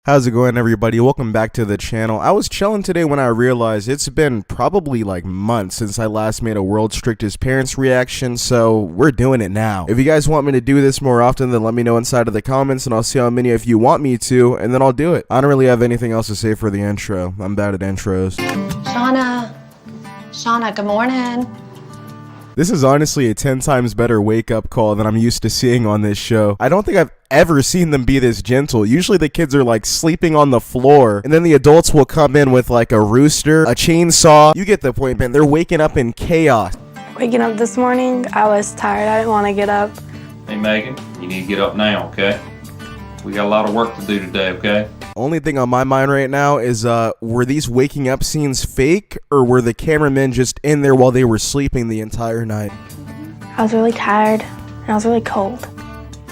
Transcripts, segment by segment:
How's it going, everybody? Welcome back to the channel. I was chilling today when I realized it's been probably like months since I last made a World's Strictest Parents reaction, so we're doing it now. If you guys want me to do this more often, then let me know inside of the comments and I'll see how many of you want me to, and then I'll do it. I don't really have anything else to say for the intro. I'm bad at intros. Shauna, good morning. This is honestly a 10 times better wake-up call than I'm used to seeing on this show. I don't think I've ever seen them be this gentle. Usually the kids are like sleeping on the floor, and then the adults will come in with like a rooster, a chainsaw. You get the point, man. They're waking up in chaos. Waking up this morning, I was tired. I didn't want to get up. Hey Megan, you need to get up now, okay? We got a lot of work to do today, okay? Only thing on my mind right now is, were these waking up scenes fake, or were the cameramen just in there while they were sleeping the entire night? I was really tired, and I was really cold.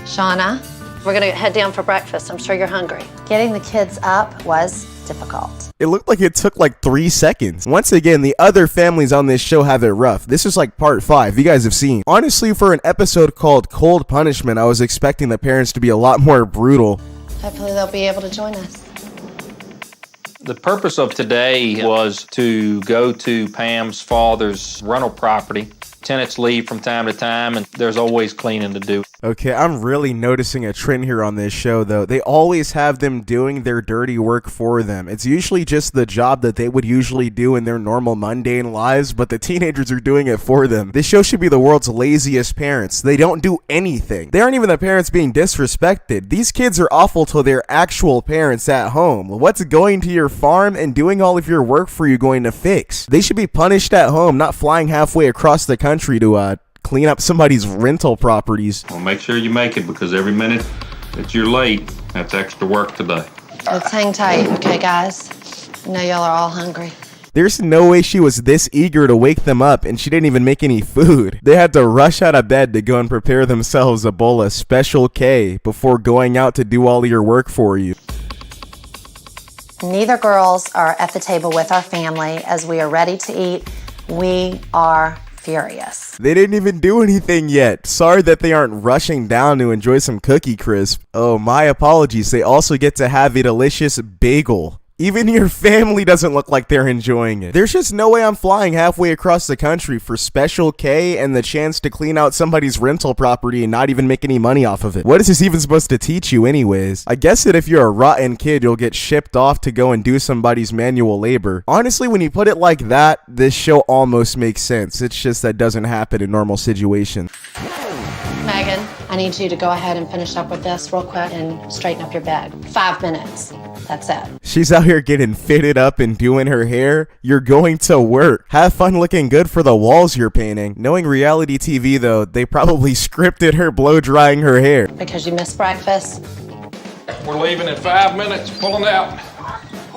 Shauna, we're gonna head down for breakfast. I'm sure you're hungry. Getting the kids up was difficult. It looked like it took like 3 seconds. Once again, the other families on this show have it rough. This is like part 5, you guys have seen. Honestly, for an episode called Cold Punishment, I was expecting the parents to be a lot more brutal. Hopefully they'll be able to join us. The purpose of today was to go to Pam's father's rental property. Tenants leave from time to time, and there's always cleaning to do. Okay, I'm really noticing a trend here on this show, though. They always have them doing their dirty work for them. It's usually just the job that they would usually do in their normal mundane lives, but the teenagers are doing it for them. This show should be the world's laziest parents. They don't do anything. They aren't even the parents being disrespected. These kids are awful to their actual parents at home. What's going to your farm and doing all of your work for you going to fix? They should be punished at home, not flying halfway across the country to clean up somebody's rental properties. Well, make sure you make it, because every minute that you're late, that's extra work today. Let's hang tight, okay, guys? I know y'all are all hungry. There's no way she was this eager to wake them up, and she didn't even make any food. They had to rush out of bed to go and prepare themselves a bowl of Special K before going out to do all your work for you. Neither girls are at the table with our family as we are ready to eat. We are furious. They didn't even do anything yet. Sorry that they aren't rushing down to enjoy some Cookie Crisp. Oh, my apologies. They also get to have a delicious bagel. Even your family doesn't look like they're enjoying it. There's just no way I'm flying halfway across the country for Special K and the chance to clean out somebody's rental property and not even make any money off of it. What is this even supposed to teach you anyways? I guess that if you're a rotten kid, you'll get shipped off to go and do somebody's manual labor. Honestly, when you put it like that, this show almost makes sense. It's just that doesn't happen in normal situations. Megan, I need you to go ahead and finish up with this real quick and straighten up your bed. 5 minutes. That's it. She's out here getting fitted up and doing her hair. You're going to work. Have fun looking good for the walls you're painting. Knowing reality TV, though, they probably scripted her blow drying her hair. Because you missed breakfast. We're leaving in 5 minutes. Pulling out.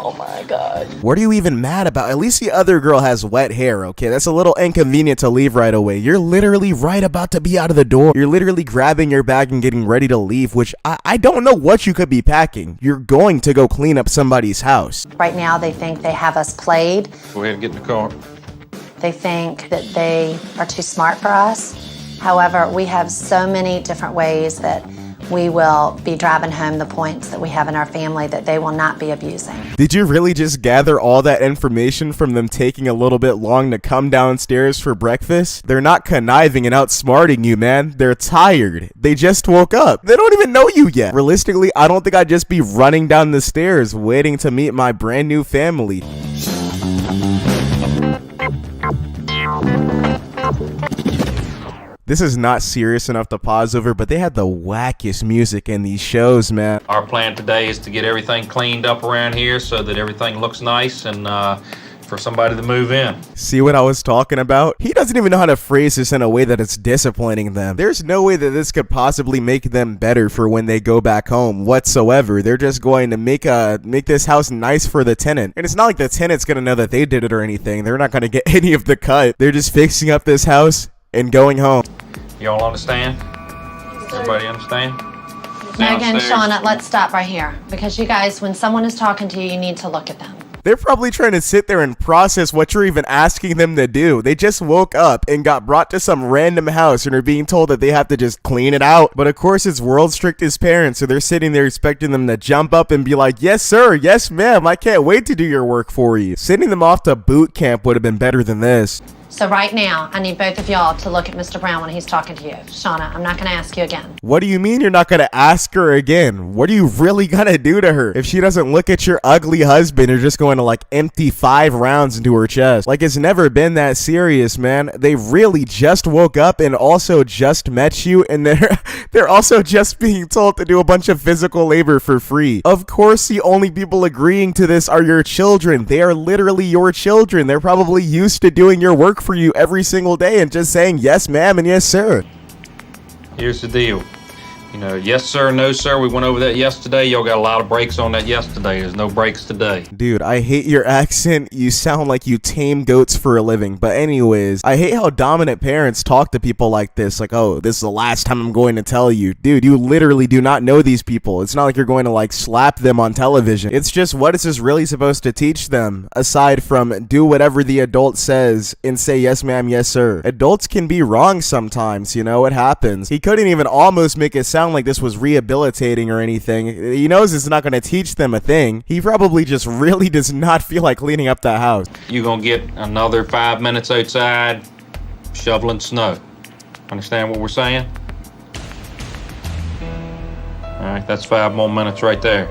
Oh my God. What are you even mad about? At least the other girl has wet hair, okay? That's a little inconvenient to leave right away. You're literally right about to be out of the door. You're literally grabbing your bag and getting ready to leave, which I don't know what you could be packing. You're going to go clean up somebody's house. Right now they think they have us played. Go ahead and get in the car. They think that they are too smart for us. However, we have so many different ways that we will be driving home the points that we have in our family that they will not be abusing. Did you really just gather all that information from them taking a little bit long to come downstairs for breakfast? They're not conniving and outsmarting you, man. They're tired. They just woke up. They don't even know you yet. Realistically, I don't think I'd just be running down the stairs waiting to meet my brand new family. This is not serious enough to pause over, but they had the wackiest music in these shows, man. Our plan today is to get everything cleaned up around here so that everything looks nice and for somebody to move in. See what I was talking about? He doesn't even know how to phrase this in a way that it's disciplining them. There's no way that this could possibly make them better for when they go back home whatsoever. They're just going to make this house nice for the tenant. And it's not like the tenant's gonna know that they did it or anything. They're not gonna get any of the cut. They're just fixing up this house and going home. Y'all understand? Everybody understand? Megan, Downstairs. Shauna, let's stop right here. Because you guys, when someone is talking to you, you need to look at them. They're probably trying to sit there and process what you're even asking them to do. They just woke up and got brought to some random house and are being told that they have to just clean it out. But of course, it's world's strictest parents, so they're sitting there expecting them to jump up and be like, yes, sir, yes, ma'am, I can't wait to do your work for you. Sending them off to boot camp would have been better than this. So right now, I need both of y'all to look at Mr. Brown when he's talking to you. Shauna, I'm not going to ask you again. What do you mean you're not going to ask her again? What are you really going to do to her? If she doesn't look at your ugly husband, you're just going to like empty 5 rounds into her chest. Like, it's never been that serious, man. They really just woke up and also just met you, and they're also just being told to do a bunch of physical labor for free. Of course, the only people agreeing to this are your children. They are literally your children. They're probably used to doing your work for you every single day and just saying yes ma'am and yes sir. Here's the deal. Yes sir, no sir, we went over that yesterday. Y'all got a lot of breaks on that yesterday. There's no breaks today. Dude, I hate your accent. You sound like you tame goats for a living. But anyways, I hate how dominant parents talk to people like this. Like, oh, this is the last time I'm going to tell you. Dude, you literally do not know these people. It's not like you're going to like slap them on television. It's just, what is this really supposed to teach them? Aside from do whatever the adult says and say yes ma'am, yes sir. Adults can be wrong sometimes, it happens. He couldn't even almost make it sound like this was rehabilitating or anything. He knows it's not going to teach them a thing. He probably just really does not feel like cleaning up the house. You're going to get another 5 minutes outside shoveling snow. Understand what we're saying? All right, that's 5 more minutes right there.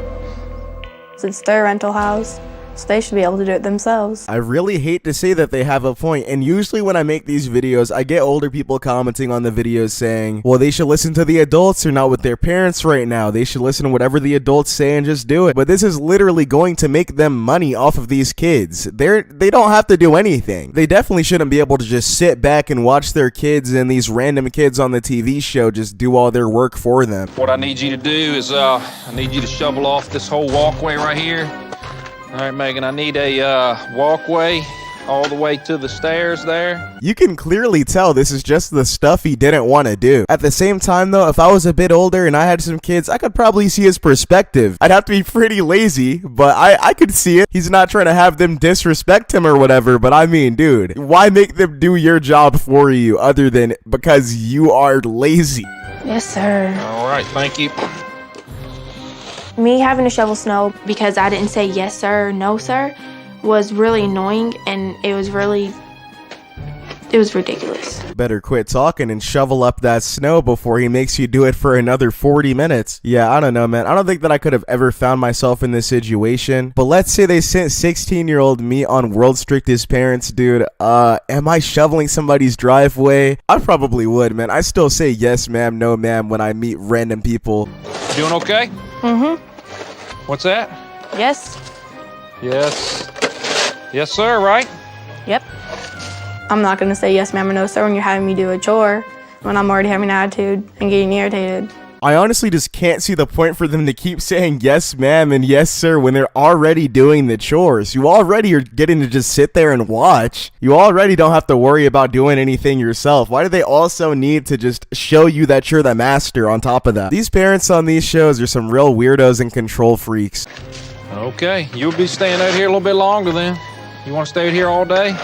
It's their rental house, so they should be able to do it themselves. I really hate to say that they have a point, and usually when I make these videos, I get older people commenting on the videos saying, well, they should listen to the adults. They're not with their parents right now. They should listen to whatever the adults say and just do it. But this is literally going to make them money off of these kids. They don't have to do anything. They definitely shouldn't be able to just sit back and watch their kids and these random kids on the TV show just do all their work for them. What I need you to do is I need you to shovel off this whole walkway right here. All right, Megan, I need a walkway all the way to the stairs there. You can clearly tell this is just the stuff he didn't want to do. At the same time, though, if I was a bit older and I had some kids, I could probably see his perspective. I'd have to be pretty lazy, but I could see it. He's not trying to have them disrespect him or whatever, but I mean, dude, why make them do your job for you other than because you are lazy? Yes, sir. All right, thank you. Me having to shovel snow because I didn't say yes sir, no sir, was really annoying, and it was ridiculous. Better quit talking and shovel up that snow before he makes you do it for another 40 minutes. Yeah, I don't know, man. I don't think that I could have ever found myself in this situation. But let's say they sent 16-year-old me on World's Strictest Parents, dude. Am I shoveling somebody's driveway? I probably would, man. I still say yes, ma'am, no, ma'am when I meet random people. Doing okay? Mm-hmm. What's that? Yes. Yes. Yes, sir, right? Yep. I'm not going to say yes ma'am or no sir when you're having me do a chore when I'm already having an attitude and getting irritated. I honestly just can't see the point for them to keep saying yes ma'am and yes sir when they're already doing the chores. You already are getting to just sit there and watch. You already don't have to worry about doing anything yourself. Why do they also need to just show you that you're the master on top of that? These parents on these shows are some real weirdos and control freaks. Okay, you'll be staying out here a little bit longer then. You want to stay out here all day?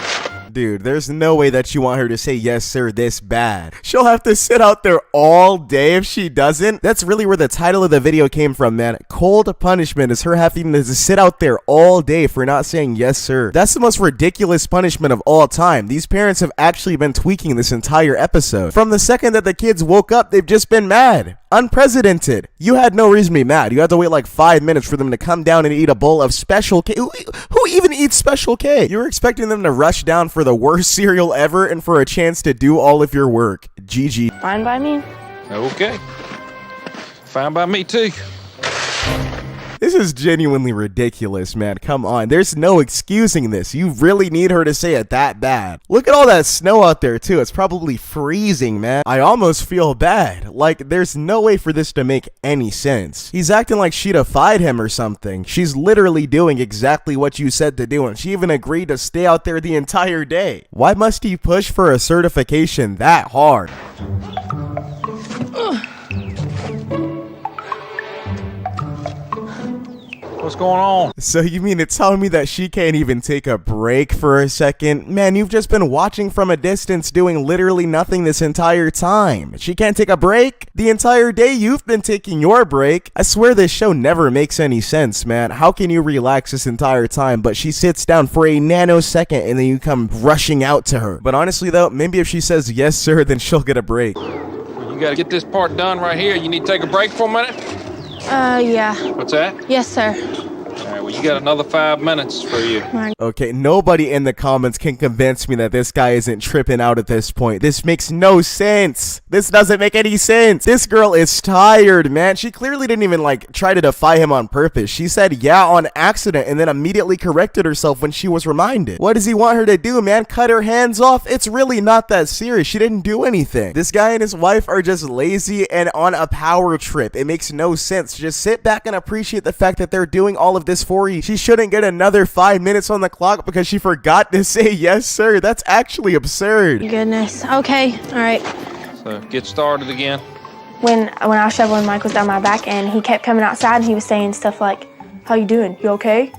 Dude, there's no way that you want her to say yes sir this bad. She'll have to sit out there all day if she doesn't. That's really where the title of the video came from, man. Cold punishment is her having to sit out there all day for not saying yes sir. That's the most ridiculous punishment of all time. These parents have actually been tweaking this entire episode. From the second that the kids woke up, they've just been mad. Unprecedented. You had no reason to be mad. You had to wait like 5 minutes for them to come down and eat a bowl of Special K. Who even eats Special K? You were expecting them to rush down for the worst cereal ever and for a chance to do all of your work. GG. Fine by me. Okay. Fine by me too. This is genuinely ridiculous, man. Come on. There's no excusing this. You really need her to say it that bad. Look at all that snow out there, too. It's probably freezing, man. I almost feel bad. Like, there's no way for this to make any sense. He's acting like she defied him or something. She's literally doing exactly what you said to do, and she even agreed to stay out there the entire day. Why must he push for a certification that hard? What's going on? So you mean to tell me that she can't even take a break for a second? Man, you've just been watching from a distance doing literally nothing this entire time. She can't take a break? The entire day you've been taking your break. I swear this show never makes any sense, man. How can you relax this entire time, but she sits down for a nanosecond and then you come rushing out to her? But honestly though, maybe if she says yes sir, then she'll get a break. You gotta get this part done right here. You need to take a break for a minute? Yeah. What's that? Yes, sir. All right, well, you got another 5 minutes for you. Okay, nobody in the comments can convince me that this guy isn't tripping out at this point. This makes no sense. This doesn't make any sense. This girl is tired, man. She clearly didn't even, try to defy him on purpose. She said yeah on accident and then immediately corrected herself when she was reminded. What does he want her to do, man? Cut her hands off? It's really not that serious. She didn't do anything. This guy and his wife are just lazy and on a power trip. It makes no sense. Just sit back and appreciate the fact that they're doing all of this for you. She shouldn't get another 5 minutes on the clock because she forgot to say yes sir. That's actually absurd. Goodness. Okay. All right. So get started again. When I was shoveling, Mike was down my back, and he kept coming outside, and he was saying stuff like, "How you doing? You okay?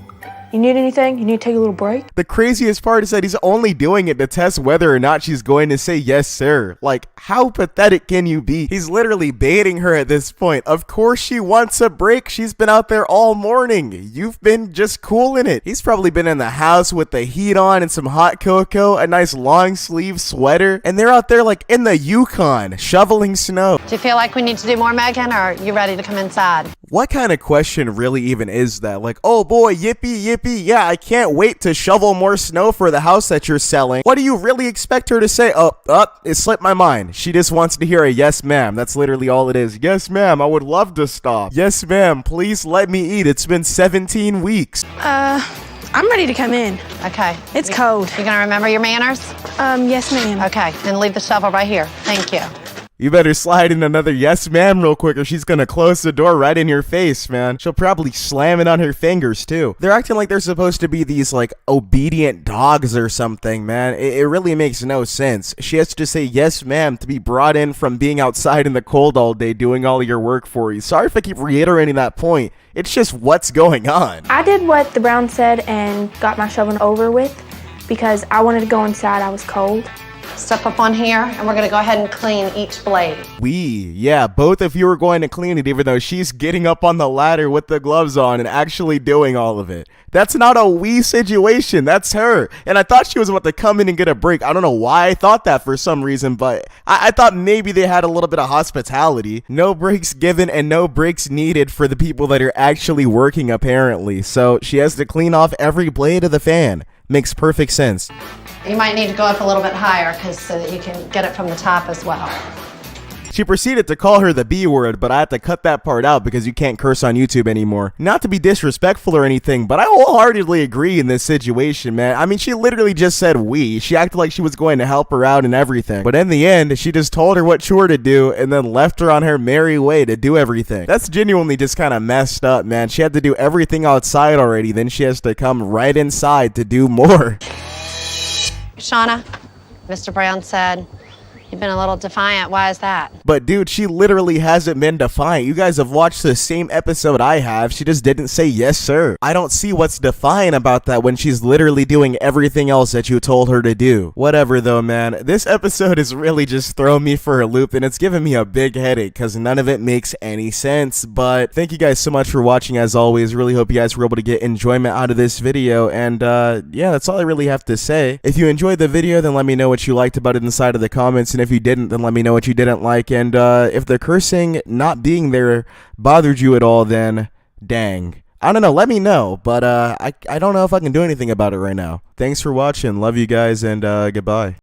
You need anything? You need to take a little break?" The craziest part is that he's only doing it to test whether or not she's going to say yes sir. Like, how pathetic can you be? He's literally baiting her at this point. Of course she wants a break. She's been out there all morning. You've been just cooling it. He's probably been in the house with the heat on and some hot cocoa, a nice long sleeve sweater, and they're out there in the Yukon shoveling snow. Do you feel like we need to do more, Megan, or are you ready to come inside? What kind of question really even is that? Oh boy, yippee yippee, yeah, I can't wait to shovel more snow for the house that you're selling. What do you really expect her to say? It slipped my mind. She just wants to hear a yes ma'am. That's literally all it is. Yes ma'am, I would love to stop. Yes ma'am, please let me eat. It's been 17 weeks. I'm ready to come in. Okay. It's cold. You gonna remember your manners? Yes, ma'am. Okay, and leave the shovel right here. Thank you. You better slide in another yes ma'am real quick or she's gonna close the door right in your face, man. She'll probably slam it on her fingers too. They're acting like they're supposed to be these obedient dogs or something, man. It really makes no sense. She has to say yes ma'am to be brought in from being outside in the cold all day doing all of your work for you. Sorry if I keep reiterating that point. It's just what's going on. I did what the Brown said and got my shoveling over with because I wanted to go inside. I was cold. Step up on here, and we're gonna go ahead and clean each blade. Yeah, both of you are going to clean it, even though she's getting up on the ladder with the gloves on and actually doing all of it. That's not a we situation, that's her. And I thought she was about to come in and get a break. I don't know why I thought that for some reason, but I thought maybe they had a little bit of hospitality. No breaks given and no breaks needed for the people that are actually working, apparently. So she has to clean off every blade of the fan. Makes perfect sense. You might need to go up a little bit higher so that you can get it from the top as well. She proceeded to call her the B word, but I had to cut that part out because you can't curse on YouTube anymore. Not to be disrespectful or anything, but I wholeheartedly agree in this situation, man. I mean, she literally just said we. She acted like she was going to help her out and everything. But in the end, she just told her what chore to do and then left her on her merry way to do everything. That's genuinely just kind of messed up, man. She had to do everything outside already, then she has to come right inside to do more. Shauna, Mr. Brown said, you've been a little defiant. Why is that? But dude, she literally hasn't been defiant. You guys have watched the same episode I have. She just didn't say yes, sir. I don't see what's defiant about that when she's literally doing everything else that you told her to do. Whatever though, man. This episode is really just throwing me for a loop and it's giving me a big headache because none of it makes any sense. But thank you guys so much for watching as always. Really hope you guys were able to get enjoyment out of this video. And yeah, that's all I really have to say. If you enjoyed the video, then let me know what you liked about it inside of the comments. And if you didn't, then let me know what you didn't like. And if the cursing not being there bothered you at all, then dang. I don't know, let me know. But I don't know if I can do anything about it right now. Thanks for watching. Love you guys, and goodbye.